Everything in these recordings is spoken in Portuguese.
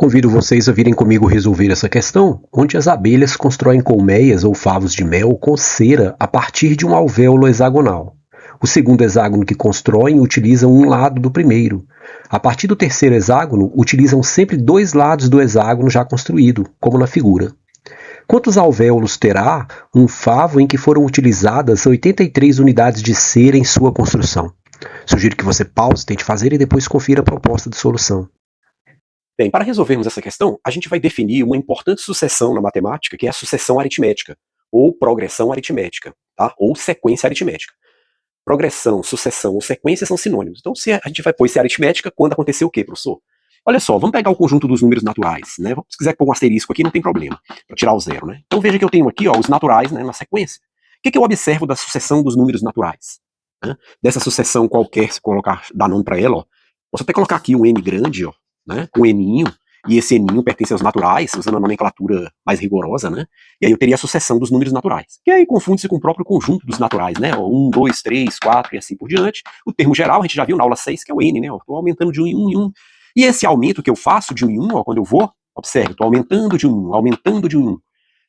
Convido vocês a virem comigo resolver essa questão, onde as abelhas constroem colmeias ou favos de mel com cera a partir de um alvéolo hexagonal. O segundo hexágono que constroem utilizam um lado do primeiro. A partir do terceiro hexágono, utilizam sempre dois lados do hexágono já construído, como na figura. Quantos alvéolos terá um favo em que foram utilizadas 83 unidades de cera em sua construção? Sugiro que você pause, tente fazer e depois confira a proposta de solução. Bem, para resolvermos essa questão, a gente vai definir uma importante sucessão na matemática, que é a sucessão aritmética, ou progressão aritmética, tá? Ou sequência aritmética. Progressão, sucessão ou sequência são sinônimos. Então, se a gente vai pôr esse aritmética quando acontecer o quê, professor? Olha só, vamos pegar o conjunto dos números naturais, né? Se quiser pôr um asterisco aqui, não tem problema, para tirar o zero, né? Então veja que eu tenho aqui, ó, os naturais, né, na sequência. O que eu observo da sucessão dos números naturais? Né? Dessa sucessão qualquer, se colocar, dar nome para ela, ó, posso até colocar aqui um n grande, ó, né, um N, e esse N pertence aos naturais, usando a nomenclatura mais rigorosa, né? E aí eu teria a sucessão dos números naturais, que aí confunde-se com o próprio conjunto dos naturais, né? 1, 2, 3, 4 e assim por diante. O termo geral, a gente já viu na aula 6, que é o N, né? Eu estou aumentando de 1 em 1 em 1. E esse aumento que eu faço de 1 em 1, ó, quando eu vou, observe, estou aumentando de 1 em 1, aumentando de 1 em 1.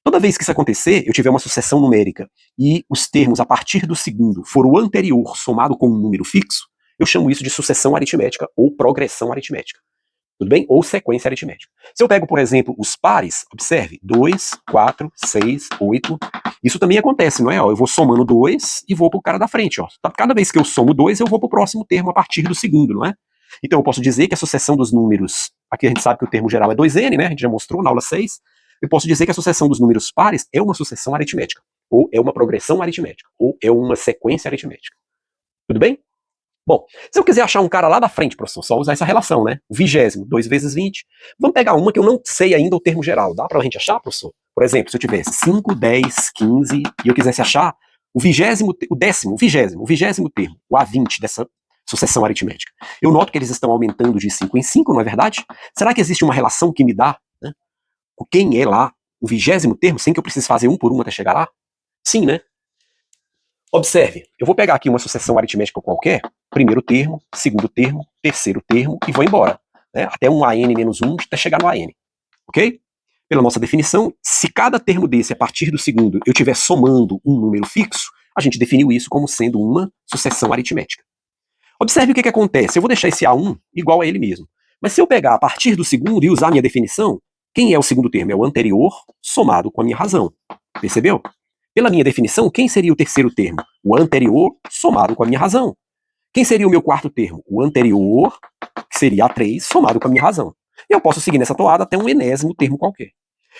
Toda vez que isso acontecer, eu tiver uma sucessão numérica e os termos a partir do segundo for o anterior somado com um número fixo, eu chamo isso de sucessão aritmética ou progressão aritmética. Tudo bem? Ou sequência aritmética. Se eu pego, por exemplo, os pares, observe, 2, 4, 6, 8. Isso também acontece, não é? Ó, eu vou somando 2 e vou para o cara da frente. Ó. Cada vez que eu somo 2, eu vou para o próximo termo a partir do segundo, não é? Então eu posso dizer que a sucessão dos números, aqui a gente sabe que o termo geral é 2n, né? A gente já mostrou na aula 6. Eu posso dizer que a sucessão dos números pares é uma sucessão aritmética, ou é uma progressão aritmética, ou é uma sequência aritmética. Tudo bem? Bom, se eu quiser achar um cara lá da frente, professor, só usar essa relação, né? O 20º, 2 vezes 20. Vamos pegar uma que eu não sei ainda o termo geral. Dá pra gente achar, professor? Por exemplo, se eu tivesse 5, 10, 15 e eu quisesse achar o 20º, o 20º termo, o A20 dessa sucessão aritmética. Eu noto que eles estão aumentando de 5 em 5, não é verdade? Será que existe uma relação que me dá, né, quem é lá o 20º termo, sem que eu precise fazer um por um até chegar lá? Sim, né? Observe, eu vou pegar aqui uma sucessão aritmética qualquer, primeiro termo, segundo termo, terceiro termo, e vou embora. Né? Até um AN menos 1 até chegar no AN. Ok? Pela nossa definição, se cada termo desse, a partir do segundo, eu estiver somando um número fixo, a gente definiu isso como sendo uma sucessão aritmética. Observe o que acontece. Eu vou deixar esse A1 igual a ele mesmo. Mas se eu pegar a partir do segundo e usar a minha definição, quem é o segundo termo? É o anterior somado com a minha razão. Percebeu? Pela minha definição, quem seria o terceiro termo? O anterior somado com a minha razão. Quem seria o meu quarto termo? O anterior, que seria A3, somado com a minha razão. E eu posso seguir nessa toada até um enésimo termo qualquer.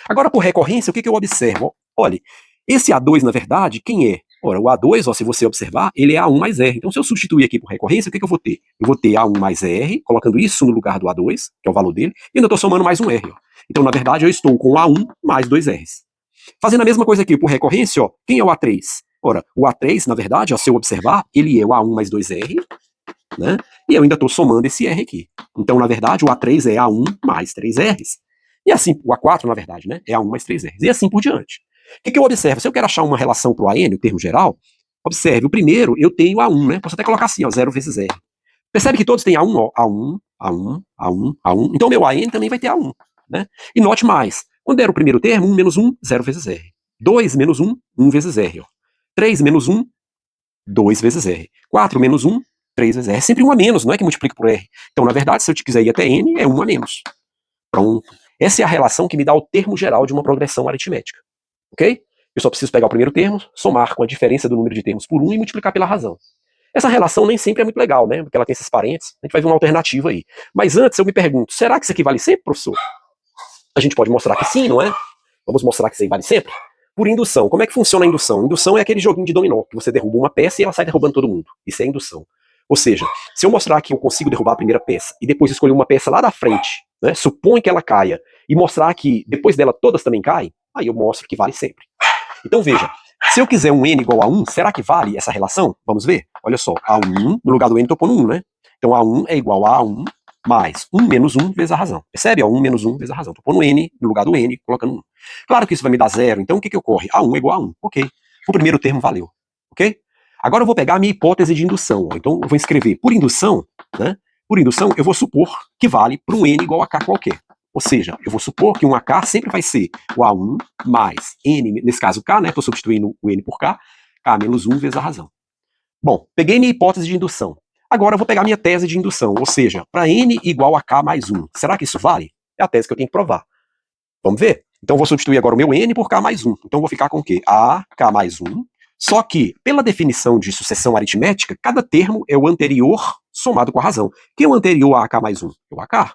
Agora, por recorrência, o que eu observo? Olha, esse A2, na verdade, quem é? Ora, o A2, ó, se você observar, ele é A1 mais R. Então, se eu substituir aqui por recorrência, o que eu vou ter? Eu vou ter A1 mais R, colocando isso no lugar do A2, que é o valor dele, e ainda estou somando mais um R. Ó. Então, na verdade, eu estou com A1 mais 2 R's. Fazendo a mesma coisa aqui por recorrência, ó, quem é o A3? Ora, o A3, na verdade, ó, se eu observar, ele é o A1 mais 2R, né? E eu ainda estou somando esse R aqui. Então, na verdade, o A3 é A1 mais 3Rs. E assim, o A4, na verdade, né, é A1 mais 3Rs. E assim por diante. O que eu observo? Se eu quero achar uma relação para o AN, o termo geral, observe, o primeiro eu tenho A1, né? Posso até colocar assim, ó, 0 vezes R. Percebe que todos têm A1, ó, A1, A1, A1, A1. Então, meu AN também vai ter A1, né? E note mais, quando era o primeiro termo, 1 menos 1, 0 vezes R. 2 menos 1, 1 vezes R. Ó. 3 menos 1, 2 vezes R. 4 menos 1, 3 vezes R. É sempre 1 a menos, não é que multiplica por R. Então, na verdade, se eu quiser ir até N, é 1 a menos. Pronto. Essa é a relação que me dá o termo geral de uma progressão aritmética. Ok? Eu só preciso pegar o primeiro termo, somar com a diferença do número de termos por 1 e multiplicar pela razão. Essa relação nem sempre é muito legal, né? Porque ela tem esses parentes. A gente vai ver uma alternativa aí. Mas antes eu me pergunto, será que isso aqui vale sempre, professor? A gente pode mostrar que sim, não é? Vamos mostrar que isso aí vale sempre? Por indução. Como é que funciona a indução? Indução é aquele joguinho de dominó, que você derruba uma peça e ela sai derrubando todo mundo. Isso é indução. Ou seja, se eu mostrar que eu consigo derrubar a primeira peça e depois escolher uma peça lá da frente, né, supõe que ela caia, e mostrar que depois dela todas também caem, aí eu mostro que vale sempre. Então veja, se eu quiser um n igual a 1, será que vale essa relação? Vamos ver? Olha só, A1, no lugar do n estou pondo 1, né? Então A1 é igual a A1 mais 1 menos 1 vezes a razão. Percebe? 1 menos 1 vezes a razão. Estou pondo n no lugar do n, colocando 1. Claro que isso vai me dar 0, então o que ocorre? A1 é igual a 1. Ok. O primeiro termo valeu. Ok? Agora eu vou pegar a minha hipótese de indução. Então eu vou escrever por indução, né? Por indução, eu vou supor que vale para um n igual a k qualquer. Ou seja, eu vou supor que um AK sempre vai ser o A1 mais N, nesse caso K, né? Estou substituindo o N por K, K menos 1 vezes a razão. Bom, peguei minha hipótese de indução. Agora eu vou pegar minha tese de indução, ou seja, para N igual a K mais 1. Será que isso vale? É a tese que eu tenho que provar. Vamos ver? Então eu vou substituir agora o meu N por K mais 1. Então eu vou ficar com o quê? A K mais 1. Só que, pela definição de sucessão aritmética, cada termo é o anterior somado com a razão. Quem é o anterior a AK mais 1? É o AK,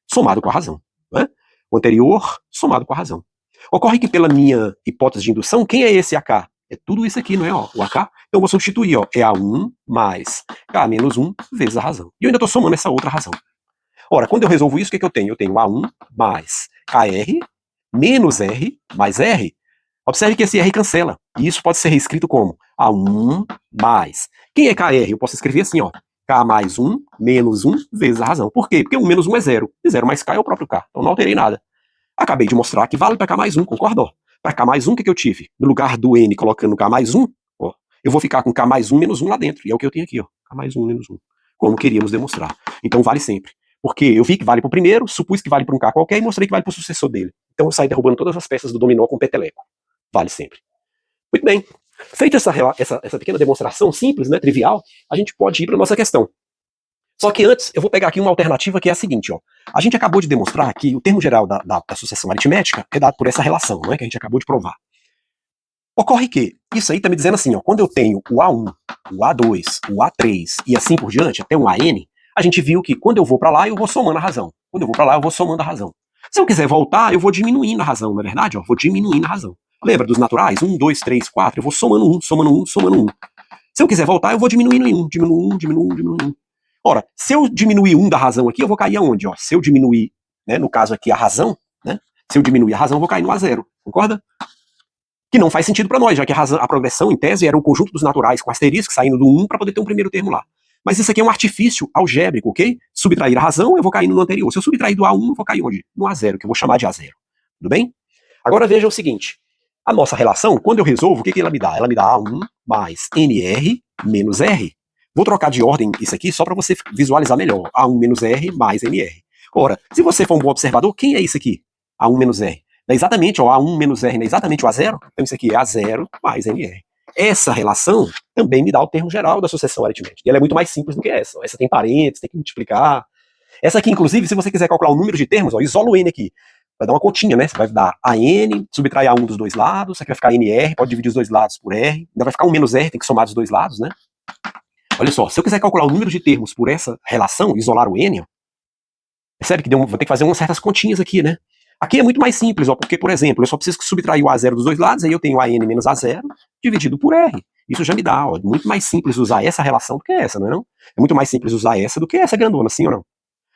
somado com a razão. Né? O anterior somado com a razão. Ocorre que, pela minha hipótese de indução, quem é esse AK? É tudo isso aqui, não é? Ó, o AK. Então eu vou substituir, ó, é A1 mais K menos 1 vezes a razão. E eu ainda estou somando essa outra razão. Ora, quando eu resolvo isso, o que eu tenho? Eu tenho A1 mais KR menos R mais R. Observe que esse R cancela. E isso pode ser reescrito como A1 mais. Quem é KR? Eu posso escrever assim, ó. K mais 1 menos 1 vezes a razão. Por quê? Porque 1 menos 1 é 0. E 0 mais K é o próprio K. Então não alterei nada. Acabei de mostrar que vale para K mais 1, concordou? Para K mais 1, o que eu tive? No lugar do N colocando K mais 1, ó, eu vou ficar com K mais 1 menos 1 lá dentro. E é o que eu tenho aqui, ó. K mais 1 menos 1. Como queríamos demonstrar. Então vale sempre. Porque eu vi que vale para o primeiro, supus que vale para um K qualquer e mostrei que vale para o sucessor dele. Então eu saí derrubando todas as peças do dominó com peteleco. Vale sempre. Muito bem. Feita essa pequena demonstração simples, né, trivial, a gente pode ir para a nossa questão. Só que antes, eu vou pegar aqui uma alternativa que é a seguinte, ó. A gente acabou de demonstrar que o termo geral da sucessão aritmética é dado por essa relação, né, que a gente acabou de provar. Ocorre que isso aí está me dizendo assim, ó, quando eu tenho o A1, o A2, o A3 e assim por diante, até um AN, a gente viu que quando eu vou para lá, eu vou somando a razão. Quando eu vou para lá, eu vou somando a razão. Se eu quiser voltar, eu vou diminuindo a razão, não é verdade? Ó, vou diminuindo a razão. Lembra dos naturais? 1, 2, 3, 4, eu vou somando 1, somando 1, somando 1. Se eu quiser voltar, eu vou diminuindo em 1, diminuindo 1, diminuindo 1, diminuindo 1. Ora, se eu diminuir 1 da razão aqui, eu vou cair aonde? Ó? Se eu diminuir, né, no caso aqui, a razão, né? Se eu diminuir a razão, eu vou cair no A0, concorda? Que não faz sentido para nós, já que a progressão, em tese, era o conjunto dos naturais com asterisco saindo do 1 para poder ter um primeiro termo lá. Mas isso aqui é um artifício algébrico, ok? Subtrair a razão, eu vou cair no anterior. Se eu subtrair do A1, eu vou cair onde? No A0, que eu vou chamar de A0. Tudo bem? Agora veja o seguinte. A nossa relação, quando eu resolvo, o que ela me dá? Ela me dá A1 mais NR menos R. Vou trocar de ordem isso aqui só para você visualizar melhor. A1 menos R mais NR. Ora, se você for um bom observador, quem é isso aqui? A1 menos R. É exatamente, ó, A1 menos R não é exatamente o A0? Então isso aqui é A0 mais NR. Essa relação também me dá o termo geral da sucessão aritmética. E ela é muito mais simples do que essa. Essa tem parênteses, tem que multiplicar. Essa aqui, inclusive, se você quiser calcular o número de termos, ó, isola o N aqui. Vai dar uma continha, né? Você vai dar AN, subtrai A1 dos dois lados, isso aqui vai ficar NR, pode dividir os dois lados por R. Ainda vai ficar um menos R, tem que somar dos dois lados, né? Olha só, se eu quiser calcular o número de termos por essa relação, isolar o N, ó, percebe que vou ter que fazer umas certas continhas aqui, né? Aqui é muito mais simples, ó, porque, por exemplo, eu só preciso subtrair o A0 dos dois lados, aí eu tenho AN menos A0 dividido por R. Isso já me dá, ó, muito mais simples usar essa relação do que essa, não é não? É muito mais simples usar essa do que essa grandona, sim ou não?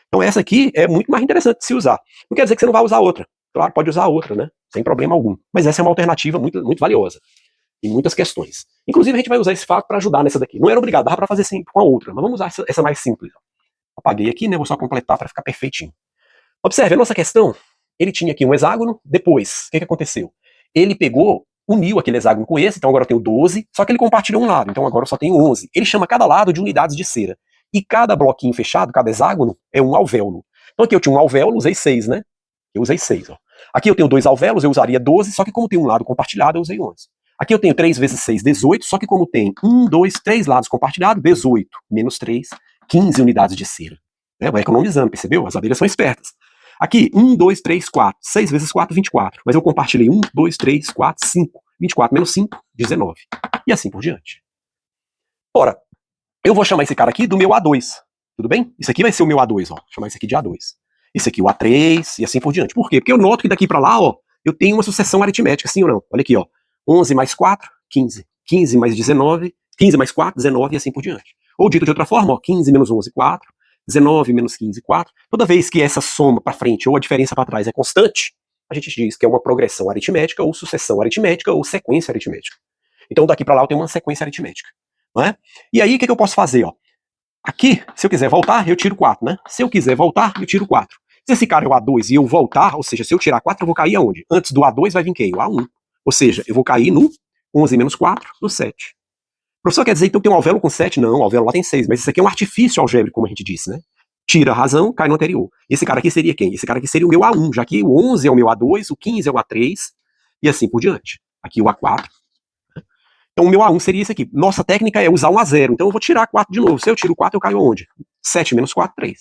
Então essa aqui é muito mais interessante de se usar. Não quer dizer que você não vai usar outra. Claro, pode usar outra, né? Sem problema algum. Mas essa é uma alternativa muito, muito valiosa. Em muitas questões. Inclusive, a gente vai usar esse fato para ajudar nessa daqui. Não era obrigado, dava para fazer sempre com a outra, mas vamos usar essa mais simples. Apaguei aqui, né? Vou só completar para ficar perfeitinho. Observe, a nossa questão, ele tinha aqui um hexágono, depois, o que aconteceu? Ele pegou, uniu aquele hexágono com esse, então agora eu tenho 12, só que ele compartilhou um lado, então agora eu só tenho 11. Ele chama cada lado de unidades de cera. E cada bloquinho fechado, cada hexágono, é um alvéolo. Então aqui eu tinha um alvéolo, usei 6, né? Eu usei 6, ó. Aqui eu tenho 2 alvéolos, eu usaria 12, só que como tem um lado compartilhado, eu usei 11. Aqui eu tenho 3 vezes 6, 18, só que como tem 1, 2, 3 lados compartilhados, 18 menos 3, 15 unidades de cera. Vai economizando, percebeu? As abelhas são espertas. Aqui, 1, 2, 3, 4. 6 vezes 4, 24. Mas eu compartilhei 1, 2, 3, 4, 5. 24 menos 5, 19. E assim por diante. Ora, eu vou chamar esse cara aqui do meu A2. Tudo bem? Isso aqui vai ser o meu A2, ó. Vou chamar isso aqui de A2. Esse aqui o A3 e assim por diante. Por quê? Porque eu noto que daqui para lá, ó, eu tenho uma sucessão aritmética, sim ou não? Olha aqui, ó. 11 mais 4, 15. 15 mais 19, 15 mais 4, 19 e assim por diante. Ou dito de outra forma, ó, 15 menos 11, 4. 19 menos 15, 4. Toda vez que essa soma para frente ou a diferença para trás é constante, a gente diz que é uma progressão aritmética, ou sucessão aritmética, ou sequência aritmética. Então daqui para lá eu tenho uma sequência aritmética. Não é? E aí o que eu posso fazer? Ó? Aqui, se eu quiser voltar, eu tiro 4, né? Se eu quiser voltar, eu tiro 4. Se esse cara é o A2 e eu voltar, ou seja, se eu tirar 4, eu vou cair aonde? Antes do A2 vai vir quem? O A1. Ou seja, eu vou cair no 11 menos 4, no 7. Professor, quer dizer então que tem um alvéolo com 7? Não, o alvéolo lá tem 6, mas isso aqui é um artifício algébrico, como a gente disse, né? tira a razão, cai no anterior. Esse cara aqui seria quem? Esse cara aqui seria o meu A1, já que o 11 é o meu A2, o 15 é o A3, e assim por diante. Aqui o A4. Então o meu A1 seria esse aqui. Nossa técnica é usar um A0, então eu vou tirar 4 de novo. Se eu tiro 4, eu caio onde? 7 menos 4, 3.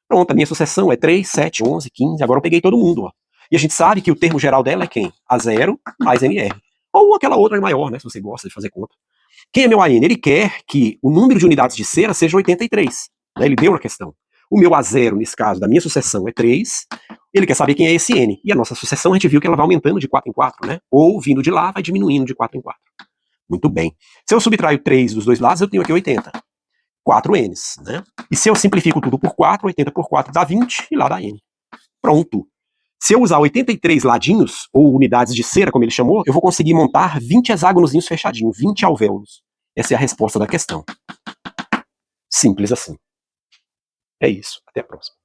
Pronto, a minha sucessão é 3, 7, 11, 15. Agora eu peguei todo mundo, ó. E a gente sabe que o termo geral dela é quem? A0 mais NR. Ou aquela outra maior, né, se você gosta de fazer conta. Quem é meu AN? Ele quer que o número de unidades de cera seja 83. Né? Ele deu na questão. O meu A0, nesse caso, da minha sucessão é 3. Ele quer saber quem é esse N. E a nossa sucessão, a gente viu que ela vai aumentando de 4 em 4, né? Ou vindo de lá, vai diminuindo de 4 em 4. Muito bem. Se eu subtraio 3 dos dois lados, eu tenho aqui 80. 4 N's, né? E se eu simplifico tudo por 4, 80 por 4 dá 20 e lá dá N. Pronto. Se eu usar 83 ladinhos, ou unidades de cera, como ele chamou, eu vou conseguir montar 20 hexágonozinhos fechadinhos, 20 alvéolos. Essa é a resposta da questão. Simples assim. É isso. Até a próxima.